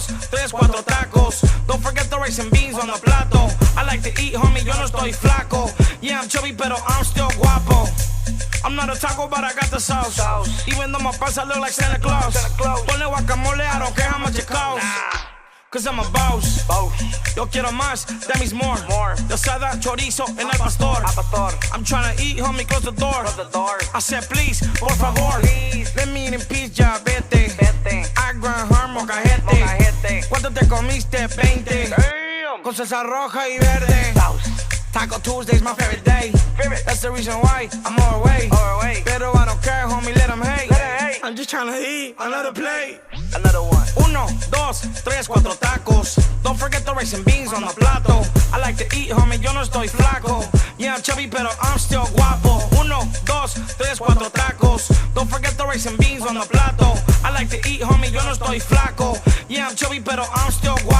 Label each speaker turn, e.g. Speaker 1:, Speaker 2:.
Speaker 1: dos, tres, cuatro tacos. Don't forget the rice and beans on the plato. I like to eat, homie, yo no estoy flaco. Yeah, I'm chubby, pero I'm still guapo. I'm not a taco, but I got the sauce. Even though my pants look like Santa Claus. Ponle guacamole, I don't care how much it costs. Cause I'm a boss. Yo quiero más, that means more. Yo sada, chorizo, en el pastor. I'm tryna eat, homie, close the door. I said please, por favor. Let me eat in peace, ya vete. I grind hard, mocajete. ¿Cuánto te comiste? 20. Con salsa roja y verde. Taco Tuesday's my favorite day. That's the reason why I'm overweight. Pero I don't care, homie, let them hate. I'm just tryna eat another plate.
Speaker 2: Another one.
Speaker 1: Uno, dos, tres, cuatro tacos. Don't forget the rice and beans on the plato. I like to eat, homie, yo no estoy flaco. Yeah, I'm chubby, pero I'm still guapo. Uno, dos, tres, cuatro tacos. Don't forget the rice and beans on the plato. I like to eat, homie, yo no estoy flaco. Yeah, I'm chubby, pero I'm still guapo.